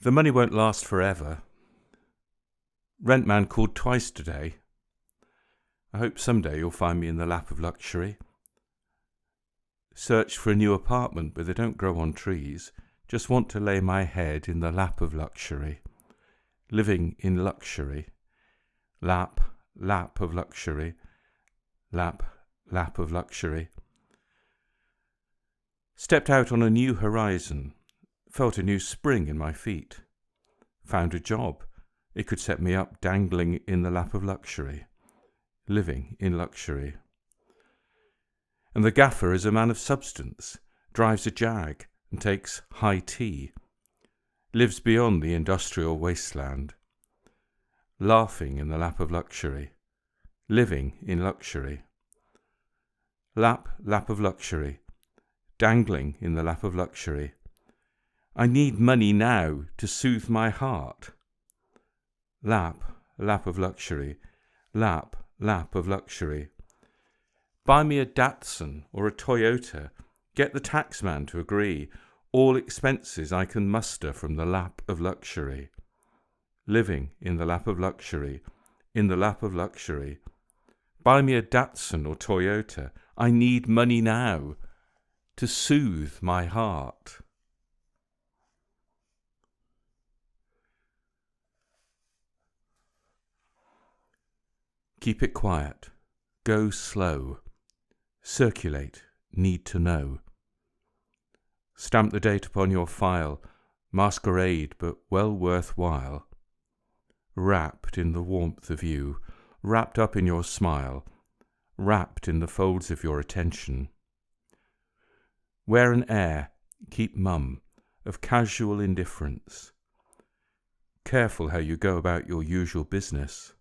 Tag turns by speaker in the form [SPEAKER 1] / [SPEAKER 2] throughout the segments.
[SPEAKER 1] The money won't last forever. Rent man called twice today. I hope someday you'll find me in the lap of luxury. Searched for a new apartment, but they don't grow on trees. Just want to lay my head in the lap of luxury. Living in luxury. Lap of luxury. Lap of luxury. Stepped out on a new horizon. Felt a new spring in my feet. Found a job. It could set me up dangling in the lap of luxury. Living in luxury. And the gaffer is a man of substance, drives a Jag and takes high tea, lives beyond the industrial wasteland, laughing in the lap of luxury, living in luxury. Lap of luxury, dangling in the lap of luxury. I need money now to soothe my heart. Lap of luxury, lap of luxury. Buy me a Datsun or a Toyota, get the taxman to agree, all expenses I can muster from the lap of luxury. Living in the lap of luxury, in the lap of luxury. Buy me a Datsun or Toyota, I need money now to soothe my heart. Keep it quiet, go slow. Circulate, need to know. Stamp the date upon your file, masquerade but well worthwhile. Wrapped in the warmth of you, wrapped up in your smile, wrapped in the folds of your attention. Wear an air, keep mum, of casual indifference. Careful how you go about your usual business.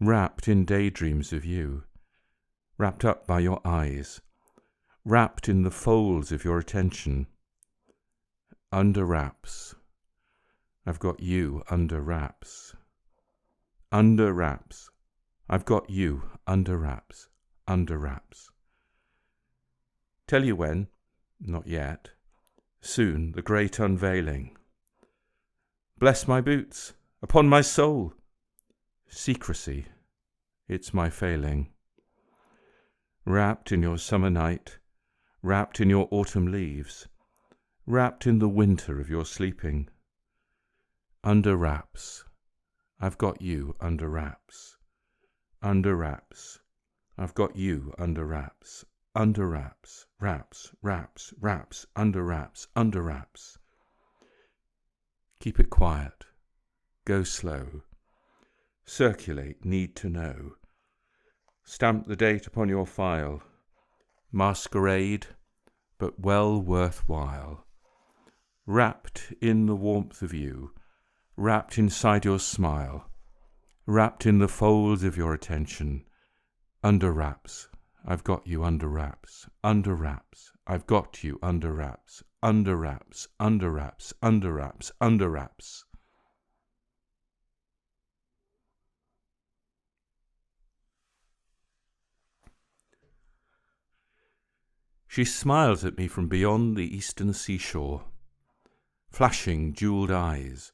[SPEAKER 1] Wrapped in daydreams of you, wrapped up by your eyes, wrapped in the folds of your attention. Under wraps. I've got you under wraps. Under wraps. I've got you under wraps. Under wraps. Tell you when? Not yet. Soon, the great unveiling. Bless my boots, upon my soul. Secrecy, it's my failing. Wrapped in your summer night, wrapped in your autumn leaves, wrapped in the winter of your sleeping. Under wraps, I've got you under wraps. Under wraps, I've got you under wraps. Under wraps, wraps, wraps, wraps, under wraps, under wraps. Keep it quiet, go slow. Circulate, need to know. Stamp the date upon your file. Masquerade, but well worthwhile. Wrapped in the warmth of you, wrapped inside your smile, wrapped in the folds of your attention. Under wraps, I've got you under wraps. Under wraps, I've got you under wraps. Under wraps, under wraps, under wraps, under wraps. She smiles at me from beyond the eastern seashore, flashing jewelled eyes.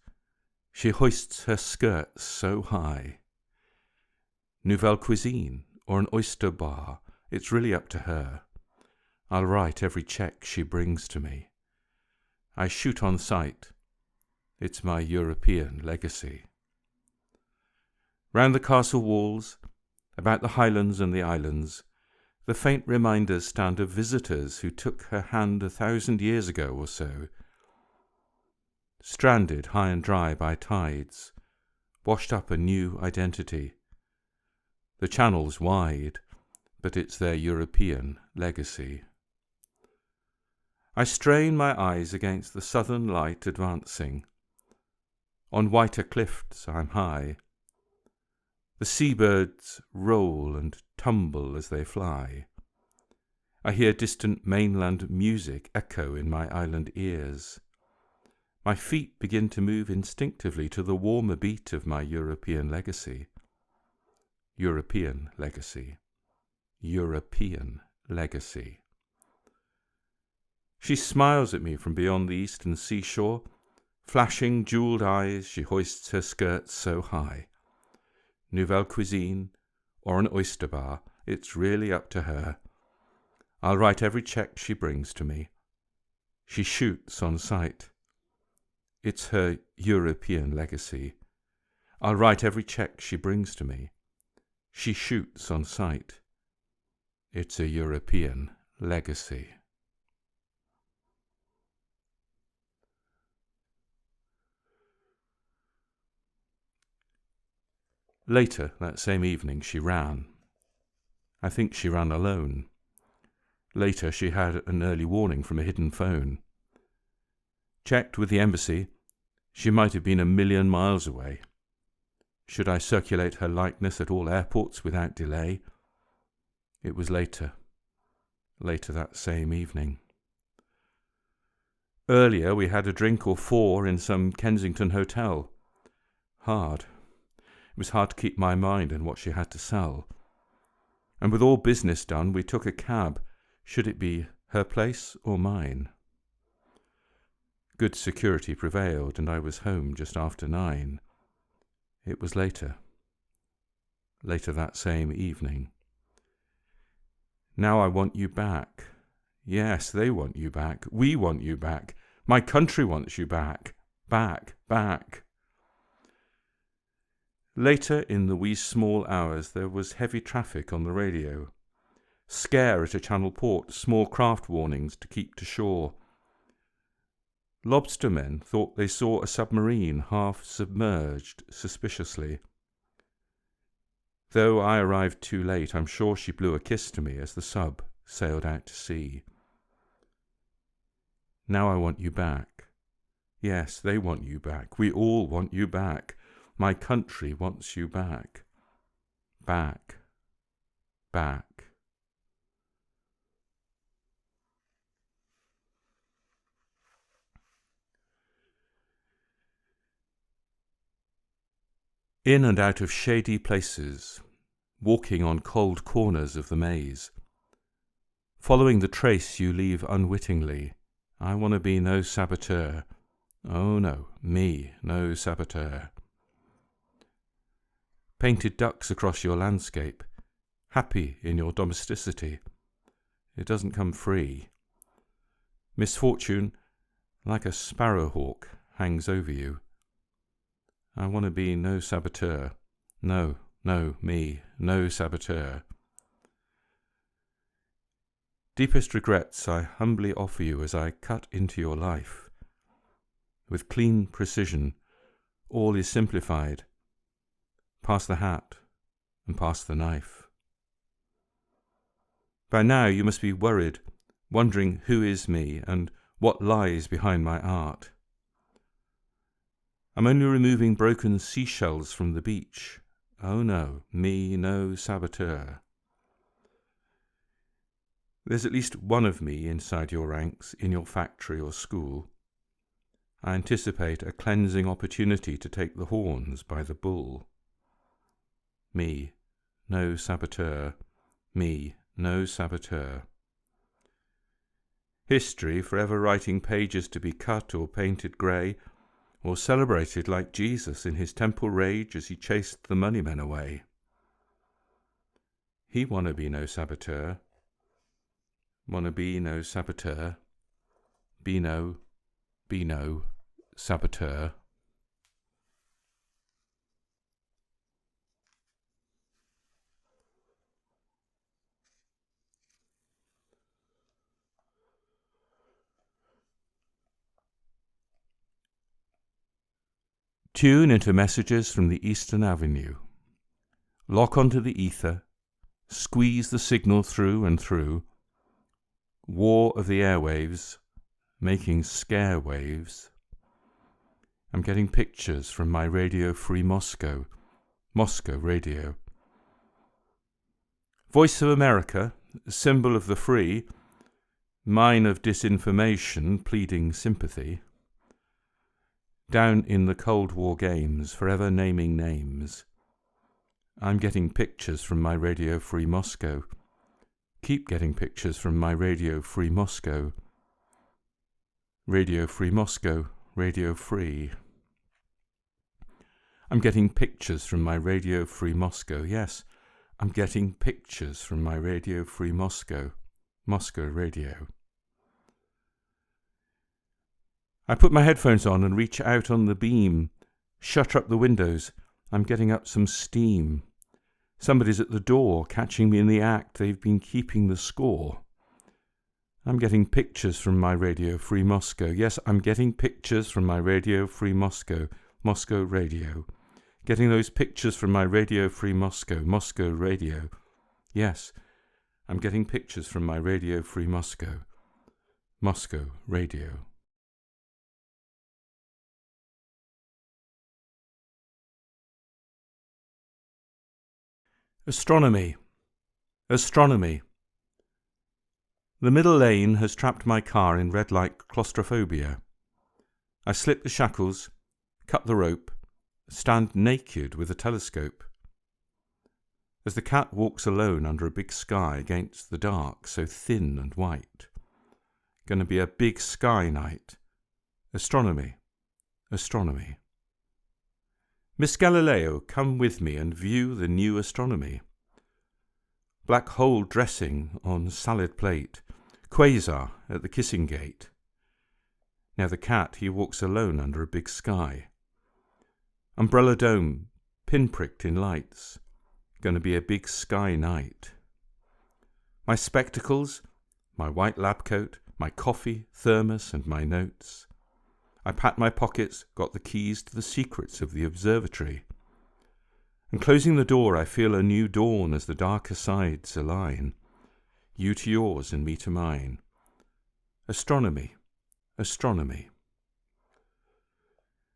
[SPEAKER 1] She hoists her skirts so high. Nouvelle cuisine or an oyster bar, it's really up to her. I'll write every cheque she brings to me. I shoot on sight. It's my European legacy. Round the castle walls, about the highlands and the islands, the faint reminders stand of visitors who took her hand 1,000 years ago or so. Stranded high and dry by tides, washed up a new identity. The channel's wide, but it's their European legacy. I strain my eyes against the southern light advancing. On whiter cliffs I'm high. The seabirds roll and tumble as they fly. I hear distant mainland music echo in my island ears. My feet begin to move instinctively to the warmer beat of my European legacy. European legacy. European legacy. She smiles at me from beyond the eastern seashore, Flashing jewelled eyes, she hoists her skirts so high. Nouvelle cuisine or an oyster bar, it's really up to her. I'll write every cheque she brings to me. She shoots on sight. It's her European legacy. I'll write every cheque she brings to me. She shoots on sight. It's a European legacy. Later that same evening she ran. I think she ran alone. Later she had an early warning from a hidden phone. Checked with the embassy, she might have been 1,000,000 miles away. Should I circulate her likeness at all airports without delay? It was later that same evening. Earlier we had a drink or 4 in some Kensington hotel. Hard. It was hard to keep my mind on what she had to sell. And with all business done, we took a cab. Should it be her place or mine? Good security prevailed, and I was home just after 9. It was later that same evening. Now I want you back. Yes, they want you back. We want you back. My country wants you back. Back. Later, in the wee small hours, there was heavy traffic on the radio. Scare at a channel port, small craft warnings to keep to shore. Lobstermen thought they saw a submarine half submerged suspiciously. Though I arrived too late, I'm sure she blew a kiss to me as the sub sailed out to sea. Now I want you back. Yes, they want you back. We all want you back. My country wants you back. Back. In and out of shady places, walking on cold corners of the maze, following the trace you leave unwittingly, I want to be no saboteur. Oh no, me, no saboteur. Painted ducks across your landscape, happy in your domesticity. It doesn't come free. Misfortune, like a sparrowhawk, hangs over you. I want to be no saboteur. No, me, no saboteur. Deepest regrets I humbly offer you as I cut into your life. With clean precision, all is simplified. Pass the hat and pass the knife. By now you must be worried, wondering who is me and what lies behind my art. I'm only removing broken seashells from the beach. Oh no, me no saboteur. There's at least one of me inside your ranks, in your factory or school. I anticipate a cleansing opportunity to take the horns by the bull. Me, no saboteur. Me, no saboteur. History, forever writing pages to be cut or painted grey, or celebrated like Jesus in his temple rage as he chased the money men away. He wanna be no saboteur. Wanna be no saboteur. Be no saboteur. Tune into messages from the Eastern Avenue. Lock onto the ether. Squeeze the signal through and through. War of the airwaves, making scare waves. I'm getting pictures from my Radio Free Moscow Radio. Voice of America, symbol of the free, mine of disinformation pleading sympathy. Down in the Cold War games, forever naming names. I'm getting pictures from my Radio Free Moscow. Keep getting pictures from my Radio Free Moscow. Radio Free Moscow, Radio Free. I'm getting pictures from my Radio Free Moscow. Yes, I'm getting pictures from my Radio Free Moscow. Moscow Radio. I put my headphones on and reach out on the beam. Shutter up the windows. I'm getting up some steam. Somebody's at the door, catching me in the act. They've been keeping the score. I'm getting pictures from my Radio Free Moscow. Yes, I'm getting pictures from my Radio Free Moscow. Moscow Radio. Getting those pictures from my Radio Free Moscow. Moscow Radio. Yes, I'm getting pictures from my Radio Free Moscow. Moscow Radio. Astronomy. Astronomy. The middle lane has trapped my car in red light claustrophobia. I slip the shackles, cut the rope, stand naked with a telescope. As the cat walks alone under a big sky against the dark, so thin and white. Gonna be a big sky night. Astronomy. Astronomy. Miss Galileo, come with me and view the new astronomy. Black hole dressing on salad plate, quasar at the kissing gate. Now the cat, he walks alone under a big sky. Umbrella dome, pinpricked in lights. Gonna be a big sky night. My spectacles, my white lab coat, my coffee, thermos and my notes. I pat my pockets, got the keys to the secrets of the observatory. And closing the door, I feel a new dawn as the darker sides align. You to yours and me to mine. Astronomy. Astronomy.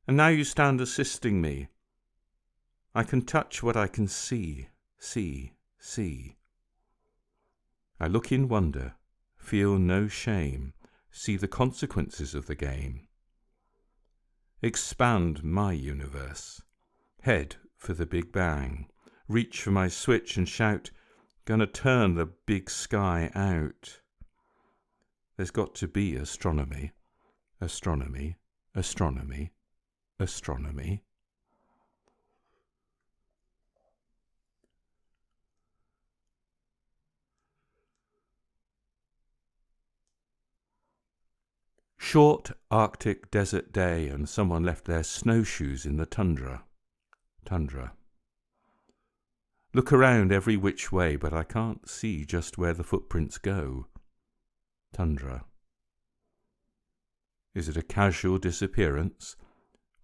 [SPEAKER 1] And now you stand assisting me. I can touch what I can see, see, see. I look in wonder, feel no shame, see the consequences of the game. Expand my universe. Head for the Big Bang. Reach for my switch and shout, gonna turn the big sky out. There's got to be astronomy. Astronomy. Astronomy. Astronomy. Short Arctic desert day and someone left their snowshoes in the tundra. Tundra. Look around every which way, but I can't see just where the footprints go. Tundra. Is it a casual disappearance,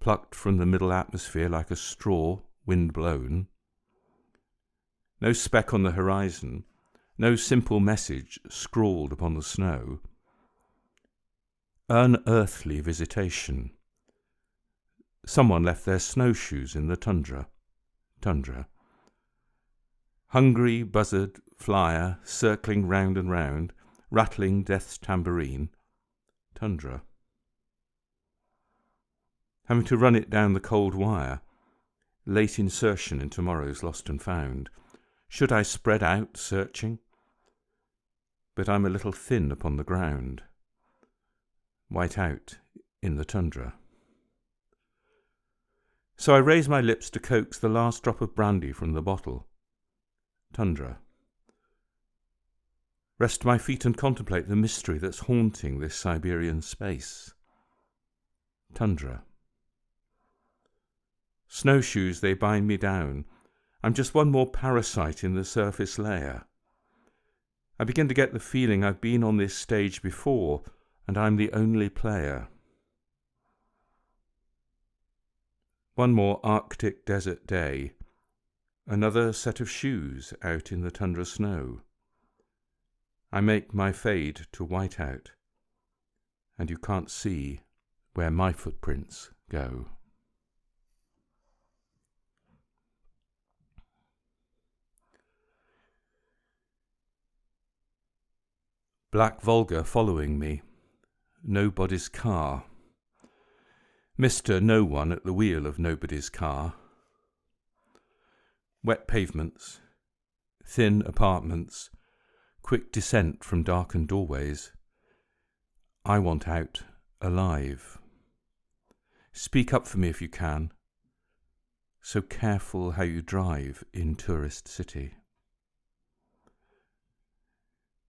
[SPEAKER 1] plucked from the middle atmosphere like a straw, wind blown? No speck on the horizon, no simple message scrawled upon the snow. Unearthly visitation. Someone left their snowshoes in the tundra. Tundra. Hungry buzzard, flyer, circling round and round, rattling death's tambourine. Tundra. Having to run it down the cold wire. Late insertion in tomorrow's lost and found. Should I spread out, searching? But I'm a little thin upon the ground. White out in the tundra. So I raise my lips to coax the last drop of brandy from the bottle. Tundra. Rest my feet and contemplate the mystery that's haunting this Siberian space. Tundra. Snowshoes, they bind me down. I'm just one more parasite in the surface layer. I begin to get the feeling I've been on this stage before, and I'm the only player. One more Arctic desert day. Another set of shoes out in the tundra snow. I make my fade to white out, and you can't see where my footprints go. Black Volga following me. Nobody's car. Mr. No One at the wheel of nobody's car. Wet pavements, thin apartments, quick descent from darkened doorways. I want out alive. Speak up for me if you can. So careful how you drive in tourist city.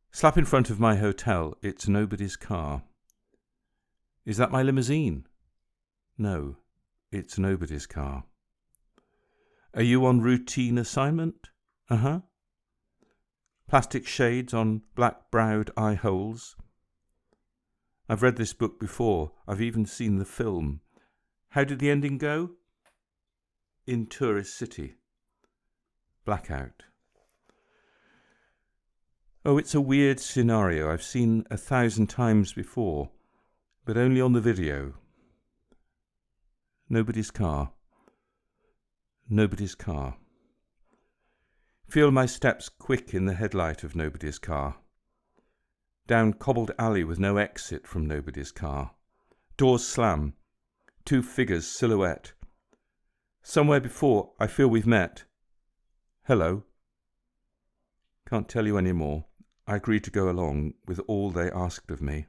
[SPEAKER 1] Slap in front of my hotel, it's nobody's car. Is that my limousine? No, it's nobody's car. Are you on routine assignment? Uh-huh. Plastic shades on black-browed eye holes. I've read this book before. I've even seen the film. How did the ending go? In tourist city. Blackout. Oh, it's a weird scenario I've seen 1,000 times before, but only on the video. Nobody's car. Nobody's car. Feel my steps quick in the headlight of nobody's car. Down cobbled alley with no exit from nobody's car. Doors slam. 2 figures silhouette. Somewhere before, I feel we've met. Hello. Can't tell you any more. I agreed to go along with all they asked of me.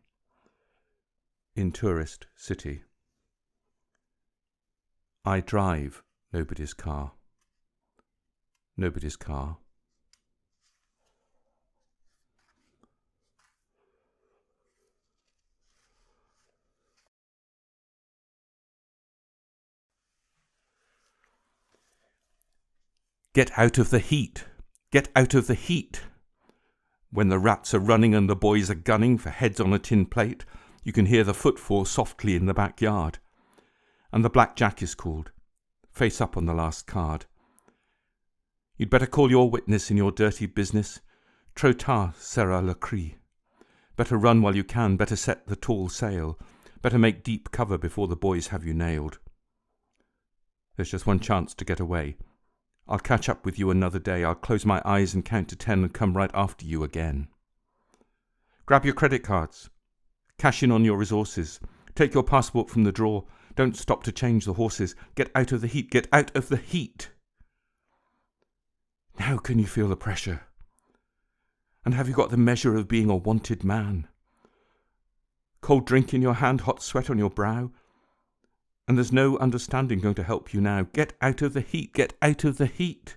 [SPEAKER 1] In tourist city. I drive nobody's car. Nobody's car. Get out of the heat. Get out of the heat. When the rats are running and the boys are gunning for heads on a tin plate, you can hear the footfall softly in the backyard. And the blackjack is called. Face up on the last card. You'd better call your witness in your dirty business. Trotard sera le cri. Better run while you can, better set the tall sail. Better make deep cover before the boys have you nailed. There's just one chance to get away. I'll catch up with you another day. I'll close my eyes and count to 10 and come right after you again. Grab your credit cards. Cash in on your resources. Take your passport from the drawer. Don't stop to change the horses. Get out of the heat. Get out of the heat. Now can you feel the pressure? And have you got the measure of being a wanted man? Cold drink in your hand, hot sweat on your brow. And there's no understanding going to help you now. Get out of the heat. Get out of the heat.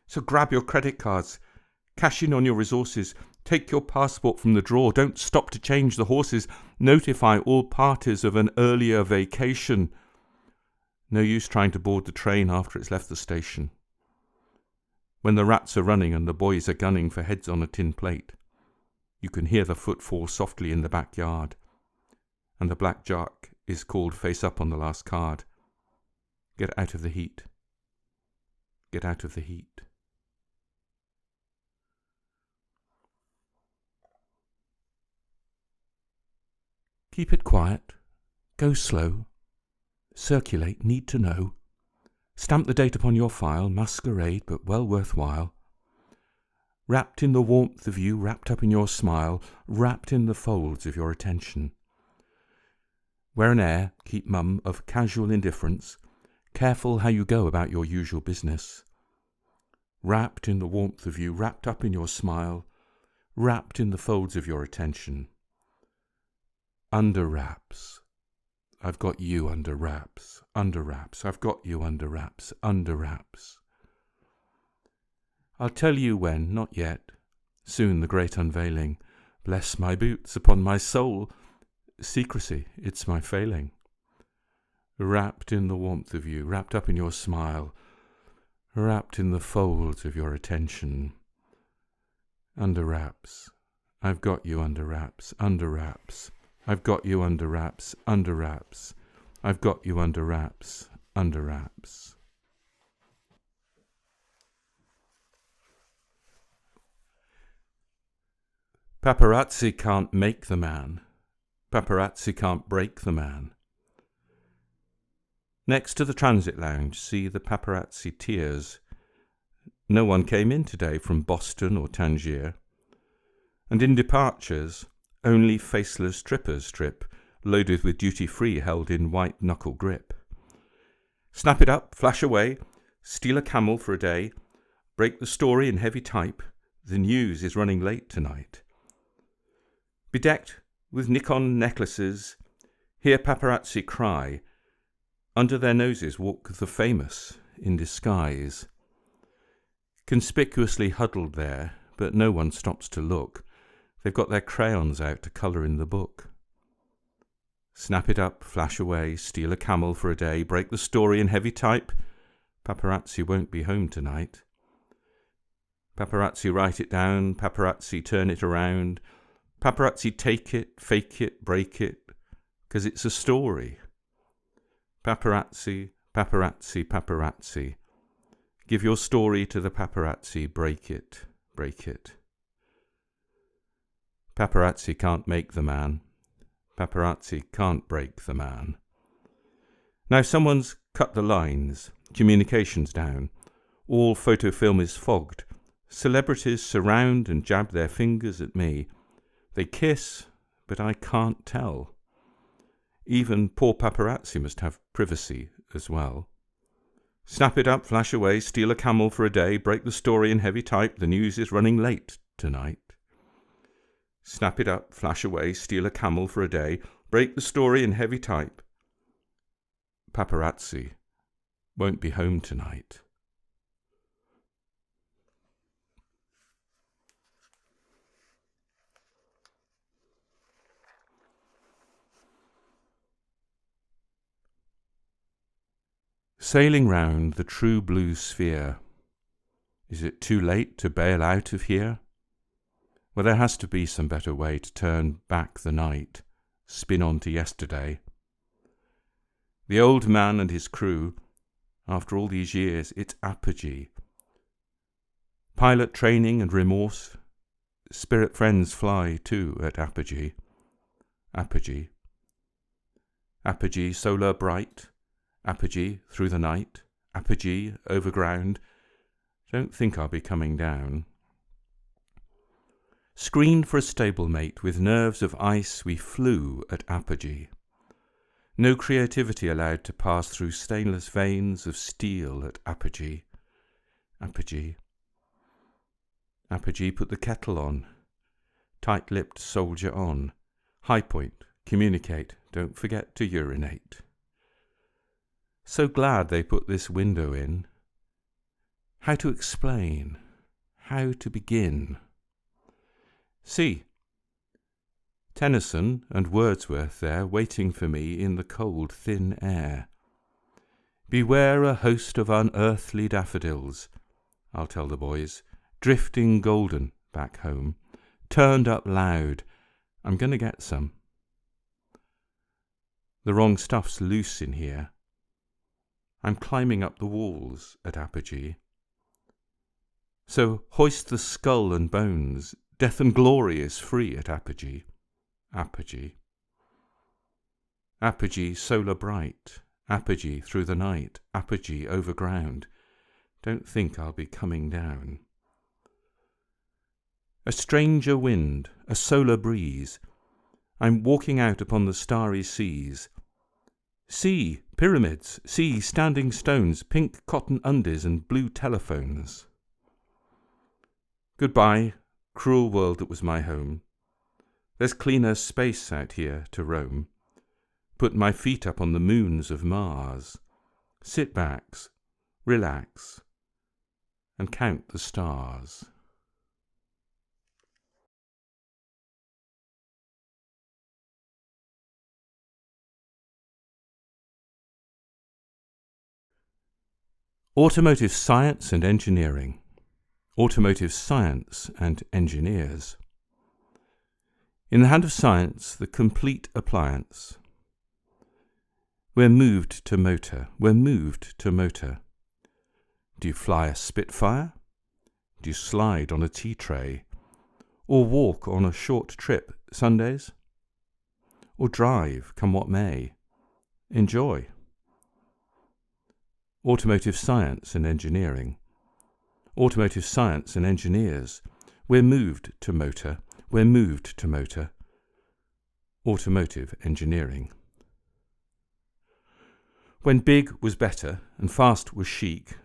[SPEAKER 1] So grab your credit cards. Cash in on your resources. Take your passport from the drawer. Don't stop to change the horses. Notify all parties of an earlier vacation. No use trying to board the train after it's left the station. When the rats are running and the boys are gunning for heads on a tin plate, you can hear the footfall softly in the backyard. And the blackjack is called face up on the last card. Get out of the heat. Get out of the heat. Keep it quiet. Go slow. Circulate, need to know. Stamp the date upon your file, masquerade, but well worthwhile. Wrapped in the warmth of you, wrapped up in your smile, wrapped in the folds of your attention. Wear an air, keep mum, of casual indifference, careful how you go about your usual business. Wrapped in the warmth of you, wrapped up in your smile, wrapped in the folds of your attention. Under wraps. I've got you under wraps, under wraps. I've got you under wraps, under wraps. I'll tell you when, not yet. Soon the great unveiling. Bless my boots upon my soul. Secrecy, it's my failing. Wrapped in the warmth of you, wrapped up in your smile, wrapped in the folds of your attention. Under wraps. I've got you under wraps, under wraps. I've got you under wraps, under wraps. I've got you under wraps, under wraps. Paparazzi can't make the man. Paparazzi can't break the man. Next to the transit lounge, see the paparazzi tiers. No one came in today from Boston or Tangier. And in departures, only faceless trippers trip, loaded with duty-free held in white knuckle grip. Snap it up, flash away, steal a camel for a day, break the story in heavy type, the news is running late tonight. Bedecked with Nikon necklaces, hear paparazzi cry, Under their noses walk the famous in disguise, conspicuously huddled there, but no one stops to look. They've got their crayons out to colour in the book. Snap it up, flash away, steal a camel for a day, break the story in heavy type. Paparazzi won't be home tonight. Paparazzi write it down, paparazzi turn it around, paparazzi take it, fake it, break it, 'cause it's a story. Paparazzi, paparazzi, paparazzi. Give your story to the paparazzi, break it, break it. Paparazzi can't make the man. Paparazzi can't break the man. Now someone's cut the lines, communications down. All photo film is fogged. Celebrities surround and jab their fingers at me. They kiss, but I can't tell. Even poor paparazzi must have privacy as well. Snap it up, flash away, steal a camel for a day, break the story in heavy type, the news is running late tonight. Snap it up, flash away, steal a camel for a day, break the story in heavy type. Paparazzi won't be home tonight. Sailing round the true blue sphere. Is it too late to bail out of here? Well, there has to be some better way to turn back the night, spin on to yesterday. The old man and his crew, after all these years, it's apogee. Pilot training and remorse, spirit friends fly too at apogee. Apogee. Apogee solar bright, apogee through the night, apogee over ground. Don't think I'll be coming down. Screened for a stablemate, with nerves of ice we flew at apogee. No creativity allowed to pass through stainless veins of steel at apogee. Apogee. Apogee put the kettle on. Tight-lipped soldier on. High point, communicate, don't forget to urinate. So glad they put this window in. How to explain? How to begin? See, Tennyson and Wordsworth there waiting for me in the cold, thin air. Beware a host of unearthly daffodils, I'll tell the boys, drifting golden back home, turned up loud. I'm going to get some. The wrong stuff's loose in here. I'm climbing up the walls at apogee. So hoist the skull and bones. Death and glory is free at apogee. Apogee. Apogee solar bright. Apogee through the night. Apogee over ground. Don't think I'll be coming down. A stranger wind, a solar breeze. I'm walking out upon the starry seas. See, pyramids, see, standing stones, pink cotton undies and blue telephones. Goodbye, cruel world that was my home. There's cleaner space out here to roam. Put my feet up on the moons of Mars. Sit back, relax, and count the stars. Automotive science and engineering. Automotive science and engineers. In the hand of science, the complete appliance. We're moved to motor. We're moved to motor. Do you fly a Spitfire? Do you slide on a tea tray? Or walk on a short trip Sundays? Or drive, come what may? Enjoy. Automotive science and engineering. Automotive science and engineers. We're moved to motor. We're moved to motor. Automotive engineering. When big was better and fast was chic,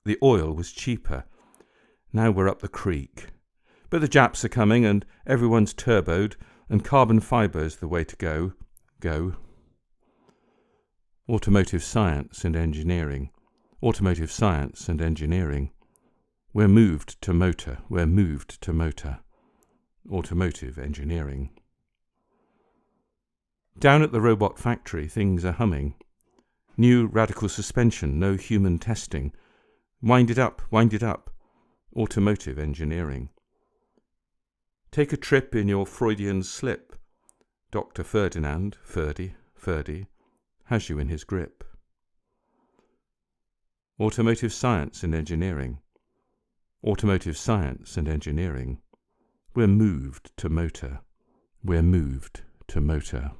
[SPEAKER 1] the oil was cheaper. Now we're up the creek. But the Japs are coming and everyone's turboed and carbon fiber's the way to go. Go. Automotive science and engineering. Automotive science and engineering. We're moved to motor. We're moved to motor. Automotive engineering. Down at the robot factory, things are humming. New radical suspension, no human testing. Wind it up, wind it up. Automotive engineering. Take a trip in your Freudian slip. Dr. Ferdinand, Ferdy, has you in his grip. Automotive science and engineering. Automotive science and engineering. We're moved to motor. We're moved to motor.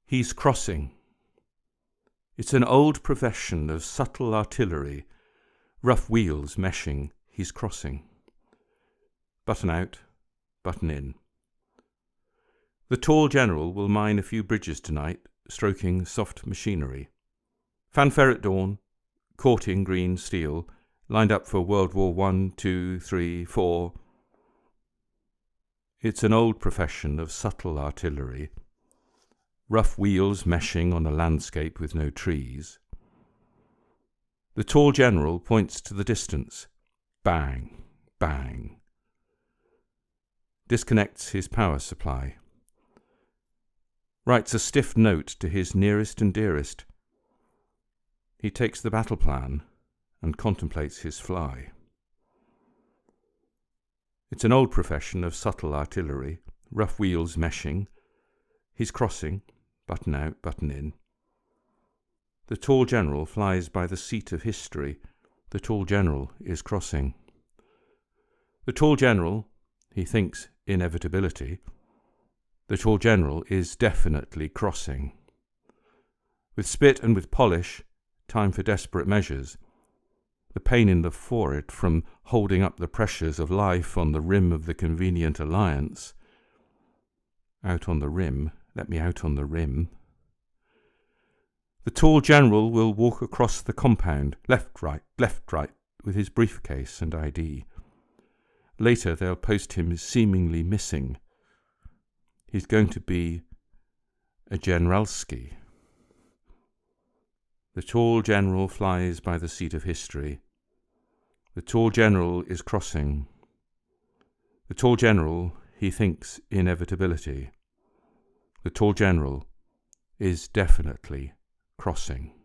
[SPEAKER 1] He's crossing. It's an old profession of subtle artillery, rough wheels meshing. He's crossing. Button out, button in. The tall general will mine a few bridges tonight, stroking soft machinery. Fanfare at dawn, courting green steel, lined up for World War I, II, III, IV. It's an old profession of subtle artillery, rough wheels meshing on a landscape with no trees. The tall general points to the distance. Bang, bang. Disconnects his power supply. Writes a stiff note to his nearest and dearest. He takes the battle plan and contemplates his fly. It's an old profession of subtle artillery, rough wheels meshing. He's crossing, button out, button in. The tall general flies by the seat of history. The tall general is crossing. The tall general, he thinks inevitability. The tall general is definitely crossing. With spit and with polish, time for desperate measures. The pain in the forehead from holding up the pressures of life on the rim of the convenient alliance. Out on the rim, let me out on the rim. The tall general will walk across the compound, left, right, with his briefcase and ID. Later they'll post him seemingly missing. He's going to be a generalski. The tall general flies by the seat of history. The tall general is crossing. The tall general, he thinks inevitability. The tall general is definitely crossing.